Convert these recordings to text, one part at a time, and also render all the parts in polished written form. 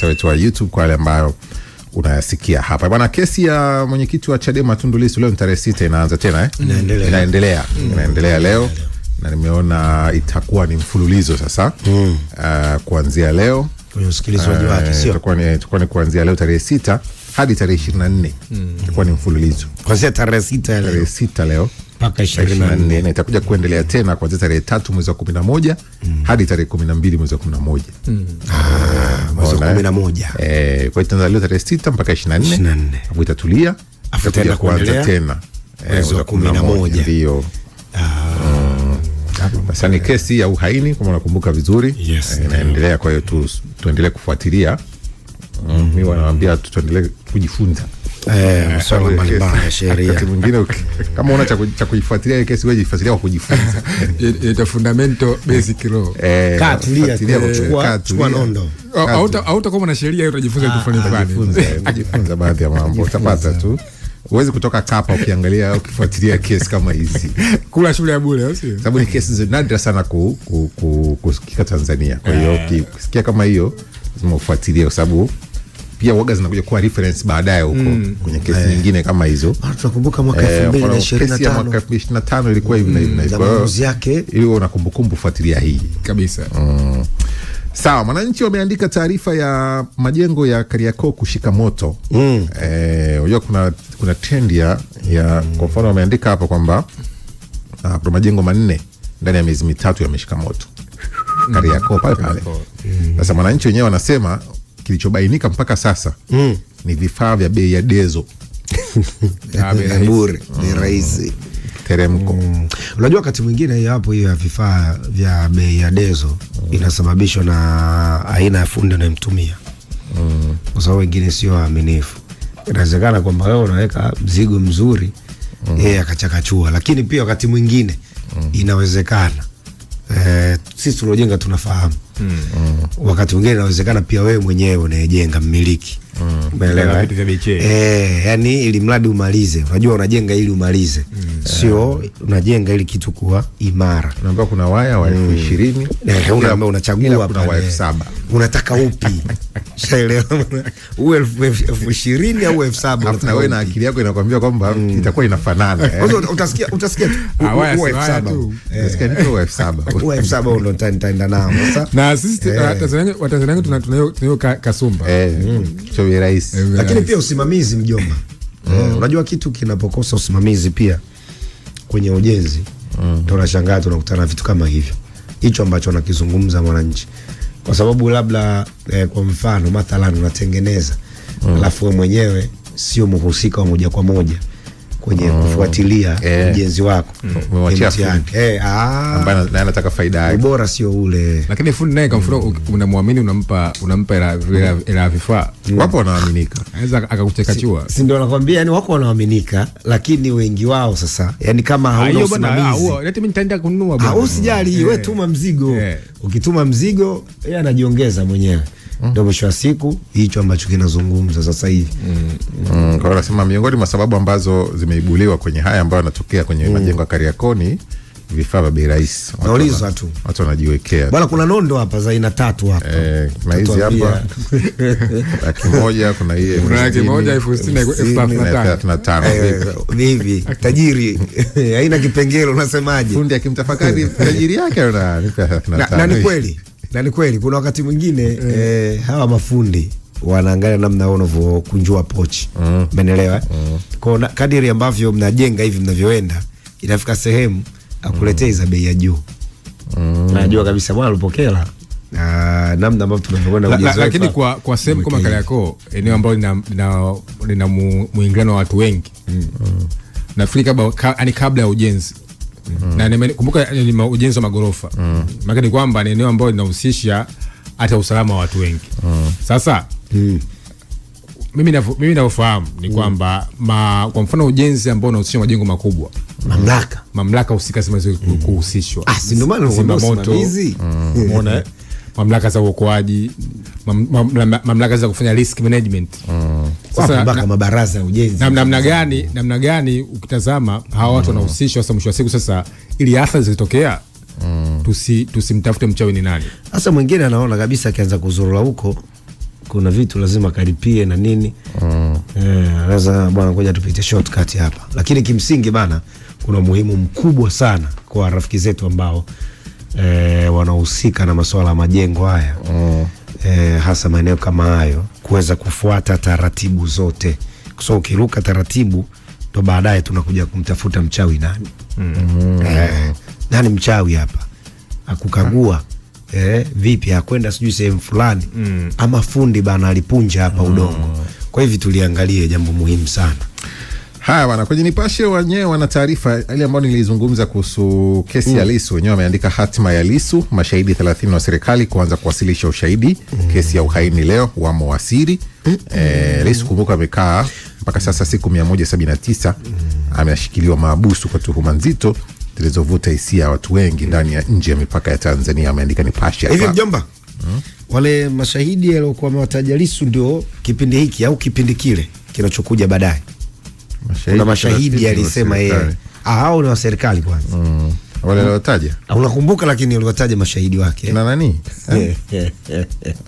wetu wa YouTube kwa wale ambao unayasikia hapa. Bwana, kesi ya mwenyekiti wa Chadema Tundu Lissu leo tarehe 6 inaanza tena Inaendelea leo na nimeona itakuwa ni mfululizo sasa. Kuanzia leo kwenye usikilizaji wake sio? Itakuwa ni kuanzia leo tarehe 6 hadi tarehe 24. Itakuwa ni mfululizo. Kuanzia tarehe 6 leo mpaka 24 na itakuja kuendelea tena kuanzia tarehe 3 mwezi wa 11 hadi tarehe 12 mwezi wa 11. Mwezi wa 11. Kwa hiyo leo tarehe 6 mpaka 24. Hapo itatulia. Itakuja kuanza tena mwezi wa 11. Ndio. Sasa ni kesi ya uhaini kama unakumbuka vizuri. Inaendelea, kwa hiyo tuendelee kufuatilia. Mimi wanawaambia tuendelee kujifunza masuala mbalimbali ya sheria. Wakati mwingine kama una cha kuifuatilia kesi, wewe jifuatilia kwa kujifunza. Ita fundamental basic law. Katulia kuchukua nondo. Au kama na sheria hiyo utajifunza kujifunza baadhi ya mambo. Utapata tu. Uwezi kutoka kapa ukiangalia au ukifuatilia kesi kama hizi. Kula shule ya bure, sio? Sababu ni kesi nadra sana kusikika Tanzania. Kwa hiyo ukisikia kama hiyo lazima ufuatilie, kwa sababu pia waga zinakuja kuwa reference baadaye huko kwenye kesi nyingine kama hizo. Tunakumbuka mwaka 2025. Kesi ya mwaka 2025 ilikuwa hivi na hivi. Kwa hiyo ili una kumbukumbu fuatilia hii kabisa. Sawa, Mwananchi wameandika taarifa ya majengo ya Kariakoo kushika moto. Unajua kuna trend ya kwa mfano wameandika hapa kwamba kuna majengo 4 ndani ya miezi mitatu yameshika moto. Kariakoo pale. Sasa Mwananchi wenyewe wanasema kilichobainika mpaka sasa ni vifaa vya bei ya dezo. Bure, ni rahisi. Teremko. Unajua wakati mwingine hapo hiyo ya vifaa vya bei ya dezo inasababishwa na aina ya fundi unayemtumia. Kwa sababu wengine sio waaminifu. Inawezekana kwamba wewe unaweka mzigo mzuri, yeye akachakachua, lakini pia wakati mwingine inawezekana sisi tulojenga tunafahamu. Wakati mwingine inawezekana pia wewe mwenyewe unayejenga mmiliki. Umeelewa? Yani ili mradi umalize. Unajua unajenga ili umalize. Sio unajenga ili kitu kuwa imara. Unaambia kuna waya wa 20,000, unachagua kuna wa 7,000. Unataka upi? Shaelewa. Uwe 20,000 au 7,000. Na wewe na akili yako inakwambia kwamba itakuwa inafanana. Utasikia waya 7,000. Utasikia ni wa 7,000. Wa 7,000 ndo nitaenda nao. Na sisi Watanzania tunayo kasumba. Rahisi. Lakini pia usimamizi, mjomba. Unajua kitu kinapokosa usimamizi pia kwenye ujenzi, ndio unashangaa tunakutana vitu kama hivyo. Hicho ambacho anakizungumza Mwananchi. Kwa sababu labda kwa mfano mathalan unatengeneza alafu wewe mwenyewe sio mhusika wa moja kwa moja kwenye kufuatilia ujenzi wako. Ambaye anataka faida yake. Bora sio ule. Lakini fundi naye kama unamwamini, unampa ila vifaa. Wapo wanaaminika. Anaweza akakuchekachua. Si ndio nakwambia, yani wako wanaaminika, lakini wengi wao sasa yani kama hauna usimamizi. Leti mimi nitaenda kununua bwana. Usijali, wewe tuma mzigo. Ukituma mzigo yeye anajiongeza mwenyewe. Ndio mwisho wa siku hicho ambacho kinazungumza sasa hivi. Kwa hiyo nasema miongoni mwa sababu ambazo zimeibuliwa kwenye haya ambayo yanatokea kwenye majengo ya Kariakoo ni vifaa vya bei rahisi. Nauliza tu. Watu wanajiwekea. Bwana, kuna nondo hapa za aina 3 hapa. Kuna hizi hapa 1,000, kuna hii 1,035. Hivi tajiri haina kipengele, unasemaje? Fundi akimtafakari tajiri yake na ni kweli kuna wakati mwingine hawa mafundi wanaangalia namna wao wanavyokunjua pochi. Umeelewa? Kwa kadiri ambavyo mnajenga hivi mnavyoenda, inafika sehemu akuletea za bei ya juu. Najua kabisa bwana alipokea namna ambavyo tunavyokwenda ujenzi. Lakini kwa sehemu kama Kariakoo, eneo ambalo lina muingiliano wa watu wengi. Nafikiri kabla ya ujenzi. Na nimekumbuka ni ujenzi wa magorofa. Maana ni kwamba ni eneo ambalo linahusisha hata usalama wa watu wengi. Sasa mimi ninafahamu ni kwamba kwa mfano ujenzi ambao unahusisha majengo makubwa, mamlaka husika ziweze kuhusishwa. Si ndio maana usimamizi. Umeona? Mamlaka za uokoaji, mamlaka za kufanya risk management. Sasa mpaka mabaraza ya ujenzi. Namna gani ukitazama hawa watu wanahusishwa sasa mwisho wa siku, sasa ili athari zikitokea tusimtafute mchawi ni nani. Sasa mwingine anaona kabisa akianza kuzurura huko kuna vitu lazima karipie na nini. Sasa bwana, ngoja tupite shortcut hapa, lakini kimsingi bana, kuna umuhimu mkubwa sana kwa rafiki zetu ambao wanahusika na masuala ya majengo haya, hasa maeneo kama hayo, kuweza kufuata taratibu zote, kwa sababu ukiruka taratibu ndo baadaye tunakuja kumtafuta mchawi nani. Nani mchawi hapa? Akukagua vipi, akwenda sijui sehemu fulani, ama fundi bana alipunja hapa udongo. Kwa hivyo tuliangalie jambo muhimu sana. Haya bwana, kwenye Nipashe wenyewe wana taarifa ile ambayo nilizungumza kuhusu kesi ya Lissu. Wenyewe wameandika hatima ya Lissu, mashahidi 30 wa serikali kuanza kuwasilisha ushahidi. Kesi ya uhaini leo wamo wasiri. Lissu kumbuka amekaa mpaka sasa siku 179 ameshikiliwa mahabusu kwa tuhuma nzito zilizovuta hisia ya watu wengi ndani ya nje ya mipaka ya Tanzania. Ameandika Nipashe. Hivi mjomba, wale mashahidi waliokuwa wamewataja Lissu ndio kipindi hiki au kipindi kile kinachokuja baadaye? Kuna mashahidi alisema yeye. Hao ni wa serikali kwanza. Wale waliotaja. Unakumbuka, lakini waliwataja mashahidi wake. Na nani?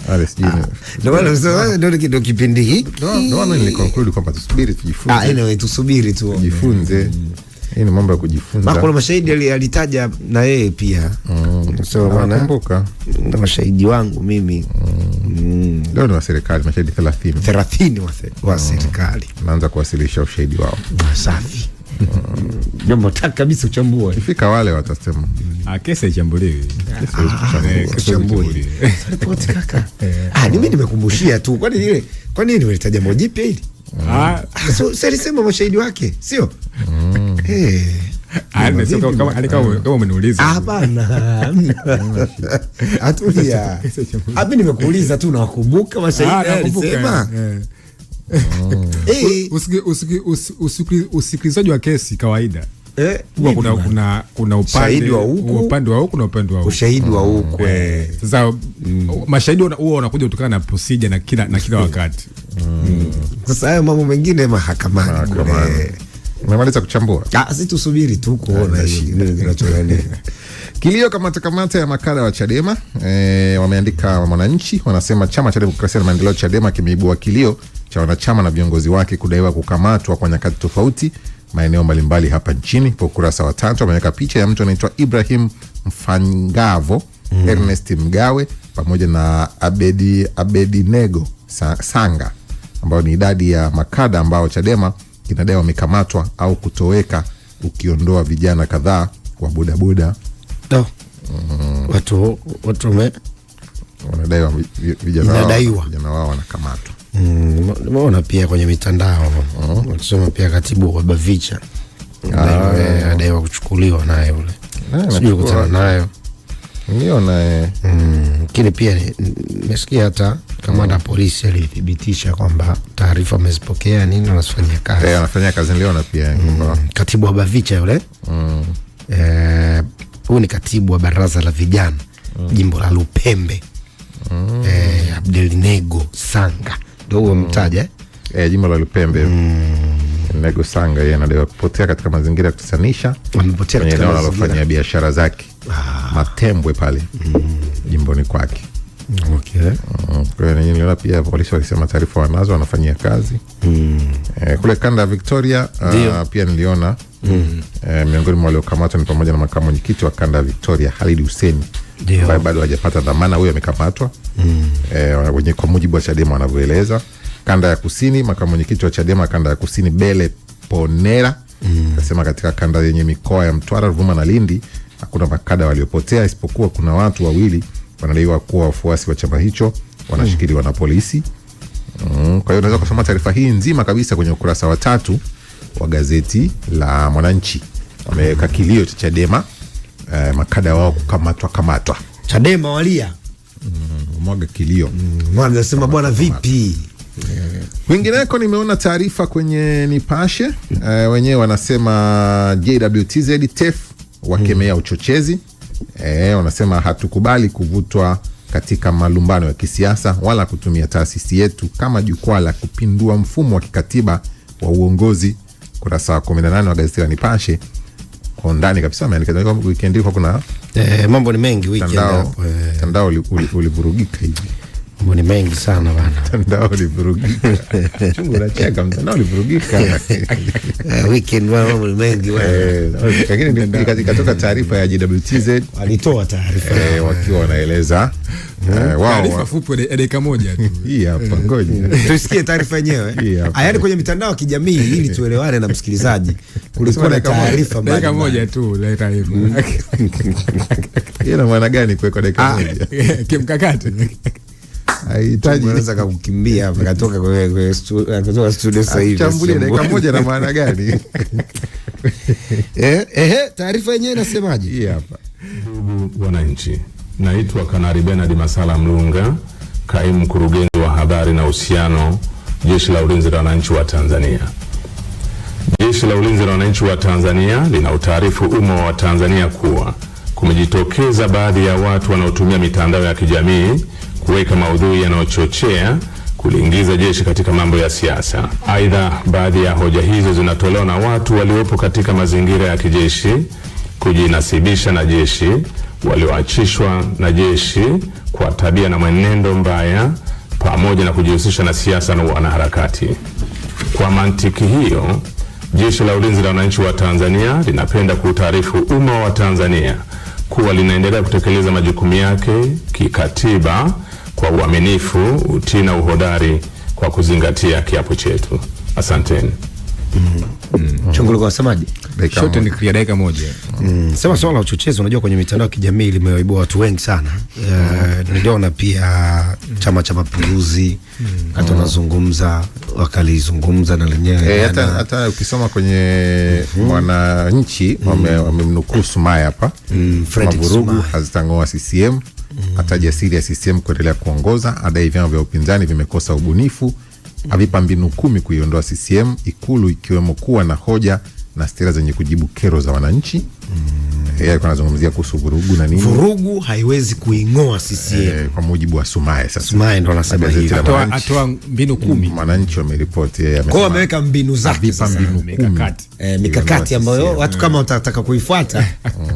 Ale sijui. Ndio kipindi hiki. Ndio niliconclude kwamba tusubiri tujifunze. Anyway, tusubiri tu. Jifunze. Hii ni mambo ya kujifunza. Kuna mashahidi alitaja na yeye pia. So nakumbuka na mashahidi wangu mimi. Leo ni wa serikali, mashahidi 30 wa serikali. Naanza kuwasilisha ushahidi wao. Safi. Jambo taka kabisa uchambue. Ifika wale watasema kesi haichambuliwi. Kesi haichambuliwi. Ripoti kaka. Mimi nimekumbushia tu. Kwa nini ulitaja moja jipya hili? Sasa alisema mashahidi wake, sio? Kama umeniuliza. Hapana. Atulia. Mimi nimekuuliza tu, nakumbuka mashahidi alisema. Usikilizaji wa kesi kawaida kuna upande wa huku na upande wa huku. Ushahidi wa huku. Sasa mashahidi huwa wanakuja kutokana na procedure na kila wakati. Sasa hayo mambo mengine mahakamani. Umemaliza kuchambua? Sisi tusubiri tu kuona nini kinachotokea. Kilio kamata ya makada wa Chadema. Wameandika Mwananchi, wanasema chama cha demokrasia na maendeleo Chadema kimeibua kilio cha wanachama na viongozi wake kudaiwa kukamatwa kwa nyakati tofauti maeneo mbalimbali hapa nchini. Kwa ukurasa wa 3 wameweka picha ya mtu anaitwa Ibrahim Mfangavo, Ernest Mgawe pamoja na Abedinego Sanga, ambao ni idadi ya makada ambao Chadema kinadai wamekamatwa au kutoweka, ukiondoa vijana kadhaa wa bodaboda. Watu wanadai vijana wao wanakamatwa. Nimeona pia kwenye mitandao wanasema pia katibu wa Bavicha adaiwa kuchukuliwa naye yule. Sijui kutana nayo. Niona lakini pia nimesikia hata kamanda polisi alithibitisha kwamba taarifa amezipokea nini, wanafanyia kazi. Anafanya kazi leo. Na pia katibu wa Bavicha yule huyu ni katibu wa baraza la vijana jimbo la Lupembe. Abdelnego Sanga ndio huo mtaja jimbo la Lupembe. Nego Sanga yeye anadaiwa kupotea katika mazingira ya kutatanisha. Amepotea katika eneo analofanyia biashara zake Matembwe pale jimboni kwake. Kwa hiyo niliona pia polisi walisema taarifa wanazo, wanafanyia kazi. Kule kanda ya Victoria pia niliona miongoni mwa waliokamatwa ni pamoja na makamu mwenyekiti wa kanda ya Victoria Halid Hussein, ambaye bado hajapata dhamana. Huyo amekamatwa kwa mujibu wa Chadema wanavyoeleza. Kanda ya Kusini, makamu mwenyekiti wa Chadema kanda ya Kusini Bele Ponera akasema katika kanda yenye mikoa ya Mtwara, Ruvuma na Lindi hakuna makada waliopotea, isipokuwa kuna watu wawili wanadaiwa kuwa wafuasi wa chama hicho wanashikiliwa na polisi. Kwa hiyo unaweza kusoma taarifa hii nzima kabisa kwenye ukurasa wa 3 wa gazeti la Mwananchi. Wameweka kilio cha Chadema, makada wao kukamatwa. Chadema walia mwaga kilio. Mwanza sema bwana vipi? Wingineko nimeona taarifa kwenye Nipashe, wenyewe wanasema JWTZ TEF wakemea uchochezi. Wanasema hatukubali kuvutwa katika malumbano ya kisiasa wala kutumia taasisi yetu kama jukwaa la kupindua mfumo wa kikatiba wa uongozi. Kurasa wa 18 wa gazeti la Nipashe kwa ndani kabisa ameandika weekend kwa kuna mambo ni mengi weekend hapo. Mtandao ulivurugika hivi. Mbona mengi sana bana. Mtandao ulivurugika. Chungu unacheka, mtandao ulivurugika. Weekend mambo mengi bana. Lakini ikatoka taarifa ya JWTZ, walitoa taarifa wakiwa wanaeleza taarifa fupi dakika moja tu. Hii hapa, ngoja tusikie taarifa yenyewe. Yaani kwenye mitandao ya kijamii ili tuelewane na msikilizaji. Kulikuwa na taarifa dakika moja tu la taarifa. Ina maana gani kuweka dakika moja? Kimkakati. Haihitaji unaweza kukimbia hapa katoka kwenye studio sasa hivi. Chambulia dakika moja na maana gani? Taarifa yenyewe inasemaje? Hii hapa. Ndugu wananchi, naitwa Kanari Bernard Masala Mlunga, kaimu mkurugenzi wa habari na uhusiano, Jeshi la Ulinzi la Wananchi wa Tanzania. Jeshi la Ulinzi la Wananchi wa Tanzania lina utaarifu umma wa Tanzania kuwa kumejitokeza baadhi ya watu wanaotumia mitandao ya kijamii kuweka maudhui yanayochochea kuliingiza jeshi katika mambo ya siasa. Aidha, baadhi ya hoja hizo zinatolewa na watu waliopo katika mazingira ya kijeshi kujinasibisha na jeshi, walioachishwa na jeshi kwa tabia na mwenendo mbaya, pamoja na kujihusisha na siasa na wanaharakati. Kwa mantiki hiyo, Jeshi la Ulinzi la Wananchi wa Tanzania linapenda kuutaarifu umma wa Tanzania kuwa linaendelea kutekeleza majukumu yake kikatiba kwa uaminifu, utii na uhodari kwa kuzingatia kiapo chetu. Asanteni. Chungulu kwa semaji? Shote ni clear dakika moja. Sema swala la uchochezi, unajua kwenye mitandao ya kijamii limewaibua watu wengi sana. Niliona pia Chama cha Mapinduzi hata nazungumza, wakalizungumza na lenyewe. Hata ukisoma kwenye Mwananchi wamemnukuu Sumaye hapa. Vurugu hazitangoa CCM, hata jasiri ya CCM kuendelea kuongoza, adai vyama vya upinzani vimekosa ubunifu, avipa mbinu 10 kuiondoa CCM Ikulu, ikiwemo kuwa na hoja na stera zenye kujibu kero za wananchi. Yeye alikuwa anazungumzia kuhusu vurugu na nini. Vurugu haiwezi kuingoa CCM kwa mujibu wa Sumaye. Sasa Sumaye ndo anasema hivi. Atoa mbinu 10. Mwananchi wameripoti yeye amesema. Kwa ameweka mbinu zake sasa, mikakati ambayo watu kama watataka kuifuata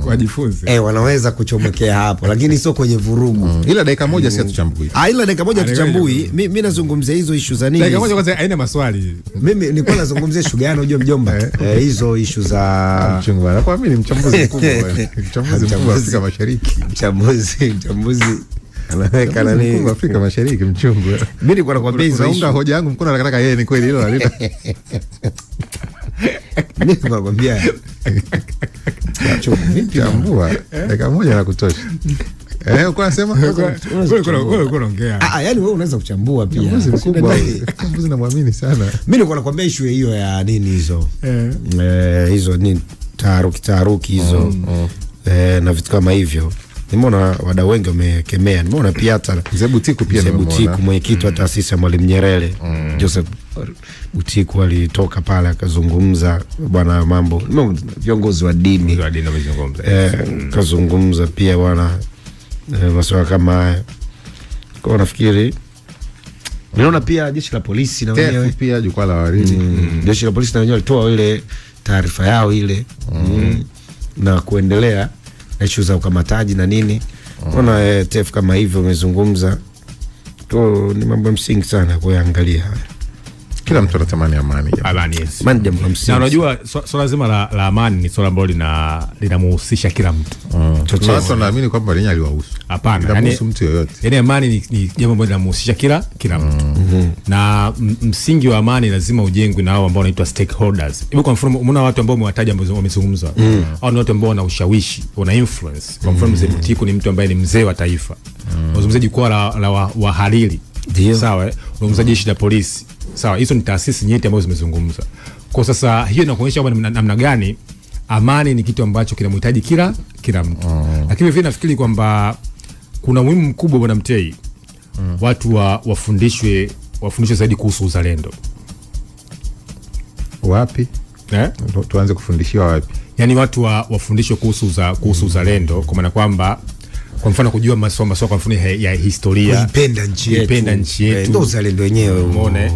wajifunze. Wanaweza kuchomekea hapo, lakini sio kwenye vurugu. Ila dakika moja si tuchambui. Ila dakika moja tuchambui. Mimi nazungumzia hizo issue za nini? Dakika moja kwanza haina maswali. Mimi nilikuwa nazungumzia issue gani, unajua mjomba? Hizo issue za mchungu. Kwa mimi ni mchambuzi mkubwa. Mchambuzi mkubwa Afrika Mashariki. Mchambuzi anaweka nani Afrika Mashariki mchungu. Mimi nilikuwa nakwambia hizo unga hoja yangu mkono anataka yeye, ni kweli hilo alita. Mimi nakwambia chambua dakika moja na kutosha. Uko unasema wewe unaongea. Yaani wewe unaweza kuchambua pia. Mchambuzi mkubwa. Mchambuzi namwamini sana. Mimi nilikuwa nakwambia issue hiyo ya nini hizo. Hizo nini taharuki hizo. Na vitu kama hivyo. Nimeona wadau wengi wamekemea. Nimeona pia hata Mzee Butiku pia nimeona. Mwenyekiti wa taasisi ya Mwalimu Nyerere, Joseph Butiku alitoka pale akazungumza bwana mambo. Viongozi wa dini wamezungumza. Kazungumza pia bwana masuala kama haya. Kwa nafikiri niona pia jeshi la polisi na wenyewe pia jukwaa la waridi. Jeshi la polisi na wenyewe walitoa ile taarifa yao ile na kuendelea na issue za ukamataji na nini. Ona TF kama hivyo umezungumza. Ni mambo msingi sana kuangalia haya. Kila mtu anatamani amani. Amani, yes. Na unajua swala zima la amani ni swala ambalo linamhusisha kila mtu. Watu wanaamini kwamba lenye aliwahusu. Hapana, linamhusu mtu yoyote. Yaani amani ni jambo ambalo linamhusisha kila mtu. Na msingi wa amani lazima ujengwe na hao ambao wanaitwa stakeholders. Hivi kwa mfano umeona watu ambao umewataja ambao wamezungumza. Hao ni watu ambao wana ushawishi, wana influence. Kwa mfano Mzee Butiku ni mtu ambaye ni mzee wa taifa. Unazungumzia jukwaa la wahariri. Sawa, unazungumzia jeshi la polisi. Sawa, hizo ni taasisi nyeti ambazo zimezungumza. Kwa sasa hiyo inakuonyesha kwamba namna gani amani ni kitu ambacho kinamhitaji kila mtu. Lakini vile nafikiri kwamba kuna umuhimu mkubwa bwana Mtei. Watu wafundishwe zaidi kuhusu uzalendo. Wapi? Tuanze kufundishiwa wapi? Yaani watu wafundishwe kuhusu uzalendo, kwa maana kwamba kwa mfano kujua masuala kwa mfano ya historia, kuipenda nchi yetu, ndio uzalendo wenyewe. Umeona?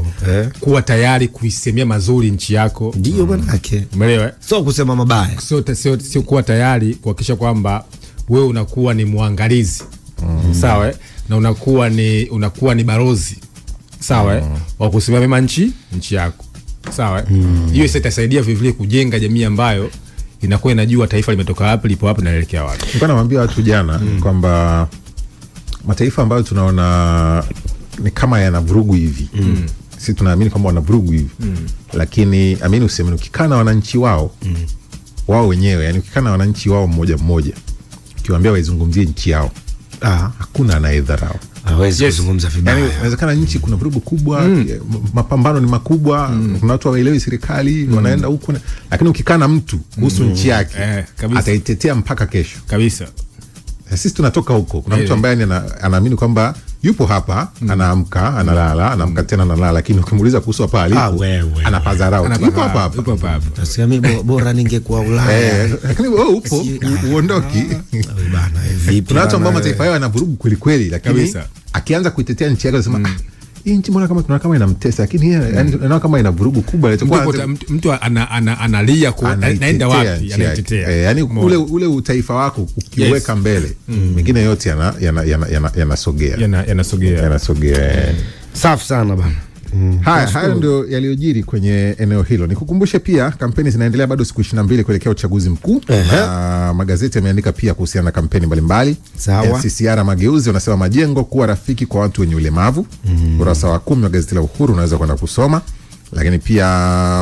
Kuwa tayari kuisemea mazuri nchi yako. Ndio bwana yake. Umeelewa? Sio kusema mabaya. Sio kuwa tayari kuhakikisha kwamba wewe unakuwa ni muangalizi. Sawa? na unakuwa ni balozi sawa wa kusimamia nchi yako sawa hiyo sasa itasaidia vivile kujenga jamii ambayo inakuwa inajua taifa limetoka wapi, lipo wapi na linaelekea wapi. Nilikuwa nawaambia watu jana kwamba mataifa ambayo tunaona ni kama yana vurugu hivi sisi tunaamini kwamba wana vurugu hivi lakini amini useme ukikaa na wananchi wao wao wenyewe, yani ukikaa na wananchi wao mmoja mmoja ukiwaambia waizungumzie nchi yao hakuna anayedharau, hawezi kuzungumza vibaya. Yani inawezekana nchi kuna vurugu kubwa mapambano ni makubwa kuna watu hawaelewi serikali wanaenda huko, lakini ukikaa na mtu kuhusu nchi yake ataitetea mpaka kesho kabisa. Sisi tunatoka huko, kuna mtu ambaye anaamini kwamba yupo hapa anaamka analala anaamka tena analala, lakini ukimuuliza kuhusu hapa alipo anapazarau yupo hapa Tasema mimi bora ningekuwa Ulaya lakini wewe upo uondoki bana hivi. Kuna watu ambao mataifa yao yanavurugu kweli kweli, lakini akianza kuitetea nchi yake anasema hii nchi mbona kama tunaona kama inamtesa, lakini yani tunaona kama ina vurugu kubwa itakuwa mtu analia kwa naenda wapi anaitetea. Yani ule utaifa wako ukiweka mbele mengine yote yanasogea. Safi sana bana. Hayo ndio yaliyojiri kwenye eneo hilo. Nikukumbushe pia kampeni zinaendelea bado siku 22 kuelekea uchaguzi mkuu. Magazeti yameandika pia kuhusiana na kampeni mbalimbali. NCCR Mageuzi wanasema majengo kuwa rafiki kwa watu wenye ulemavu. Ukurasa wa 10 wa gazeti la Uhuru unaweza kwenda kusoma. Lakini pia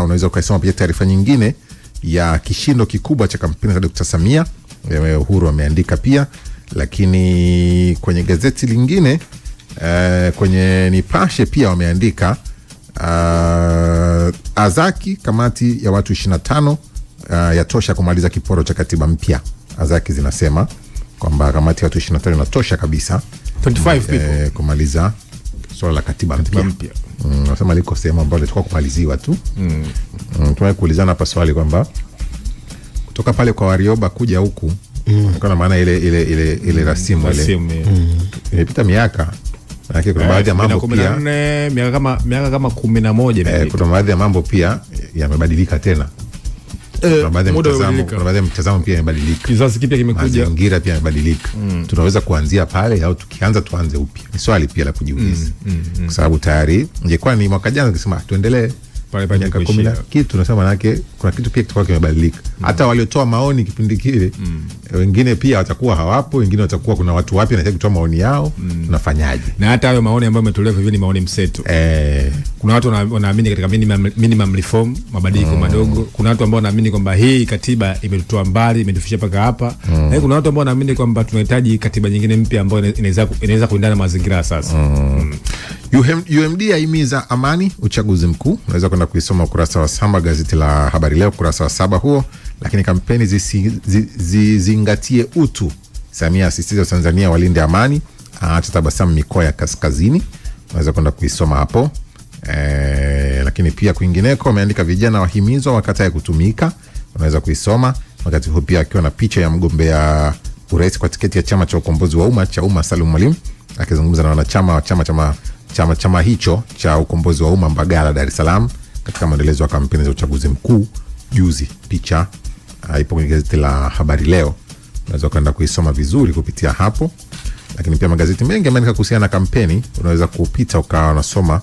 unaweza ukasoma pia taarifa nyingine ya kishindo kikubwa cha kampeni za Dr. Samia. Uhuru wameandika pia. Lakini kwenye gazeti lingine kwenye Nipashe pia wameandika Azaki kamati ya watu 25 yatosha kumaliza kiporo cha katiba mpya. Azaki zinasema kwamba kamati ya watu 25 inatosha kabisa 25 people kumaliza swala la katiba mpya. Nasema liko sehemu ambayo litakuwa kumaliziwa tu. Tunaye kuulizana hapa swali kwamba kutoka pale kwa Warioba kuja huku kwa maana ile rasimu ile imepita miaka. Maana kuna baadhi ya mambo pia miaka kama 11 kuna baadhi ya mambo pia yamebadilika tena. Kuna baadhi ya mtazamo pia yamebadilika. Kizazi kipya kimekuja. Mazingira pia yamebadilika. Tunaweza kuanzia pale au tukianza tuanze upya. Ni swali pia la kujiuliza. Kwa sababu tayari ingekuwa ni mwaka jana tukisema tuendelee pale miaka 10 kitu tunasema manake kuna kitu pia kitakuwa kimebadilika. Hata waliotoa maoni kipindi kile wengine pia watakuwa hawapo, wengine watakuwa kuna watu wapya wanataka kutoa maoni yao, tunafanyaje? Na hata hayo maoni ambayo yametolewa hivi ni maoni mseto. Kuna watu wanaamini katika minimum reform, mabadiliko madogo. Kuna watu ambao wanaamini kwamba hii katiba imetutoa mbali, imetufikisha paka hapa. Na kuna watu ambao wanaamini kwamba tunahitaji katiba nyingine mpya ambayo inaweza kuendana na mazingira sasa. UMD yaimiza amani uchaguzi mkuu. Unaweza kwenda kuisoma ukurasa wa 7 gazeti la Habari Leo ukurasa wa 7 huo. Lakini kampeni zizingatie utu. Samia asisitiza Tanzania walinde amani, aacha tabasamu mikoa ya kaskazini. Unaweza kwenda kuisoma hapo. Lakini pia kwingineko wameandika vijana wahimizwa wakatae kutumika. Unaweza kuisoma. Wakati huo pia akiwa na picha ya mgombea urais kwa tiketi ya chama cha ukombozi wa umma Salum Mwalimu akizungumza na wanachama wa chama hicho cha ukombozi wa umma Mbagala, Dar es Salaam katika maendelezo ya kampeni za uchaguzi mkuu juzi. Picha ipo kwenye gazeti la Habari Leo. Unaweza kwenda kuisoma vizuri kupitia hapo. Lakini pia magazeti mengi yameandika kuhusiana na kampeni. Unaweza kupita ukawa unasoma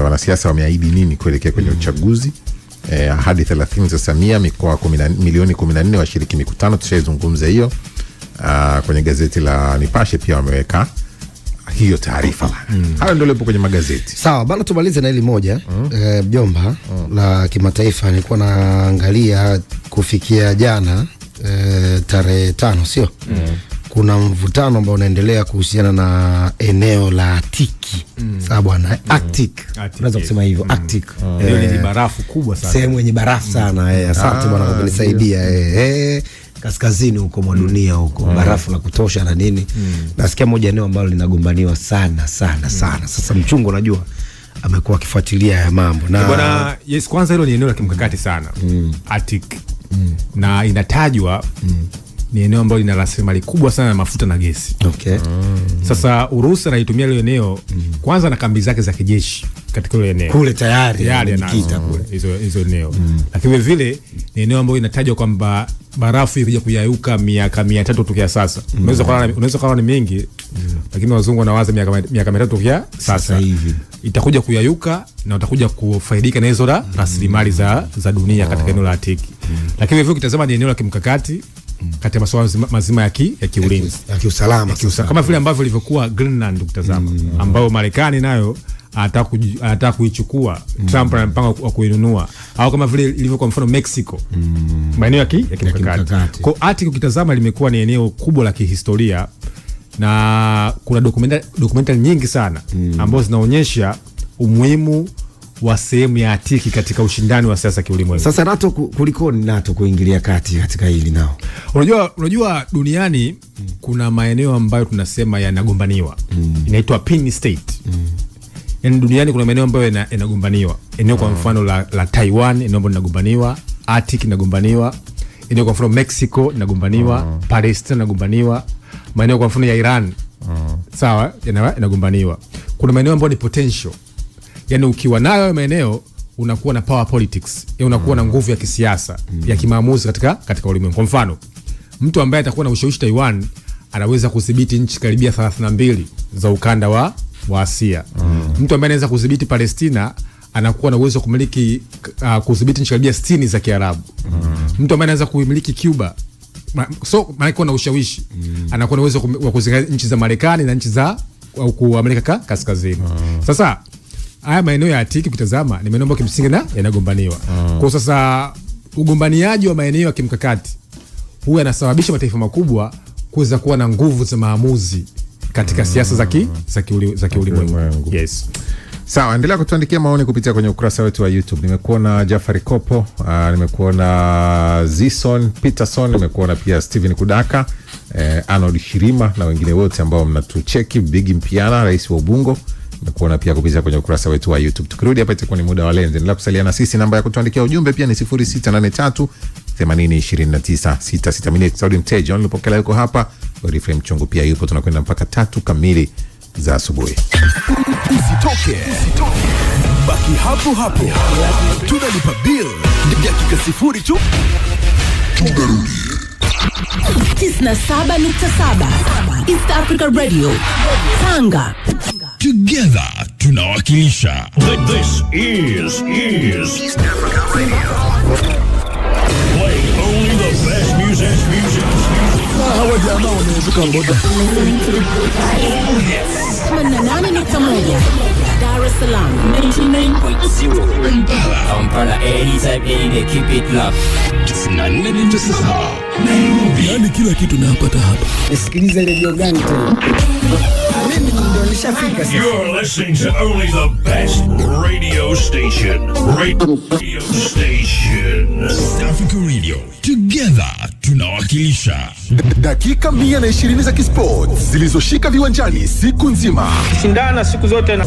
wanasiasa wameahidi nini kuelekea kwenye uchaguzi. Ahadi 30 za Samia, mikoa milioni 14 washiriki mikutano, tushazungumza hiyo. Kwenye gazeti la Nipashe pia wameweka hiyo taarifa. Hayo ndio lepo kwenye magazeti. Sawa bana, tumalize na hili moja mjomba la kimataifa. Nilikuwa naangalia kufikia jana tarehe 5 sio? Kuna mvutano ambao unaendelea kuhusiana na eneo la Atiki. Sawa bwana, Arctic. Unaweza kusema hivyo, Arctic. Ni barafu kubwa sana. Sehemu yenye barafu sana. Asante bwana kwa kunisaidia. Kaskazini huko mwa dunia huko barafu la kutosha na nini. Nasikia moja eneo ambalo linagombaniwa sana. Sasa mchungu unajua amekuwa akifuatilia ya mambo na bwana. Yes, kwanza hilo ni eneo la kimkakati sana Arctic. Na inatajwa ni eneo ambalo lina rasilimali kubwa sana ya mafuta na gesi. Okay. Sasa Urusi anaitumia ile eneo kwanza na kambi zake za kijeshi. katika ile eneo kule tayari anakita kule hizo eneo. Lakini vile ni eneo ambalo inatajwa kwamba barafu ikija kuyayuka miaka 300 tokea sasa. Unaweza kuwa ni mingi, lakini wazungu wanawaza miaka 300 tokea sasa hivi itakuja kuyayuka na utakuja kufaidika na hizo rasilimali za dunia katika eneo la Atiki. Lakini hivyo kitazama ni eneo la kimkakati kati ya masuala mazima ya kiulinzi, ya kiusalama, kama vile ambavyo ilivyokuwa Greenland ukitazama, ambao Marekani nayo anataka kuichukua, Trump ana mpango wa kuinunua, au kama vile ilivyo kwa mfano Mexico, maeneo ya kimkakati. Kwa Arctic ukitazama limekuwa ni eneo kubwa la kihistoria, na kuna documentary nyingi sana ambazo zinaonyesha umuhimu wa sehemu ya Atiki katika ushindani wa siasa kiulimwengu. Sasa NATO, kuliko NATO kuingilia kati katika hili nao? Unajua duniani kuna maeneo ambayo tunasema yanagombaniwa, inaitwa pin state. Yaani duniani kuna maeneo ambayo yanagombaniwa. Eneo kwa mfano la Taiwan, eneo ambalo linagombaniwa, Arctic linagombaniwa, eneo kwa mfano Mexico linagombaniwa, Palestina linagombaniwa, maeneo kwa mfano ya Iran, sawa, yanagombaniwa. Kuna maeneo ambayo ni potential. Yaani ukiwa nayo maeneo unakuwa na power politics, unakuwa na nguvu ya kisiasa, ya kimaamuzi katika ulimwengu. Kwa mfano, mtu ambaye atakuwa na ushawishi Taiwan anaweza kudhibiti nchi karibia 32 za ukanda wa Asia. Mtu ambaye anaweza kudhibiti Palestina anakuwa na uwezo kumiliki kudhibiti nchi karibia 60 za Kiarabu. Mtu ambaye anaweza kumiliki Cuba, maana kuna ushawishi, anakuwa na uwezo wa kuzika nchi za Marekani na nchi za Amerika Kaskazini. Sasa haya maeneo ya Atiki ukitazama ni maeneo ambayo kimsingi yanagombaniwa. Kwa sasa ugombaniaji wa maeneo ya kimkakati huwa yanasababisha mataifa makubwa kuweza kuwa na nguvu za maamuzi katika siasa za kiulimwengu. Yes. Sawa, endelea kutuandikia maoni kupitia kwenye ukurasa wetu wa YouTube. Nimekuona Jafari Kopo, nimekuona Zison Peterson, nimekuona pia Steven Kudaka, Arnold Shirima na wengine wote ambao mnatucheki. Big Mpiana, rais wa Ubungo, nimekuona pia kupitia kwenye ukurasa wetu wa YouTube. Tukirudi hapa itakuwa ni muda wa Lenzi. Endelea kusalia na sisi. Namba ya kutuandikia ujumbe pia ni 0683 8029 668. Saudi Mteja nilipokea yuko hapa, Godfrey Mchungu pia yupo. Tunakwenda mpaka 3 kamili za asubuhi. Usitoke. Baki hapo. Tunalipa bill dakika 0 tu. Tunarudi 97.7 East Africa Radio Tanga. Together tunawakilisha. This is East Africa Radio. Play only the best music. Hawa jamaa wanazuka ngoda. 88.1 Dar es Salaam, 99.0 Kampala, anytime, any day, keep it locked. 94.7 Nairobi. Yani kila kitu napata hapa. Sikiliza radio gani tena? Mimi ndio nishafika sasa. You're listening to only the best radio station. Radio station. East Africa Radio. Together tunawakilisha. Dakika 120 za kisport zilizoshika viwanjani siku nzima. Shindana siku zote na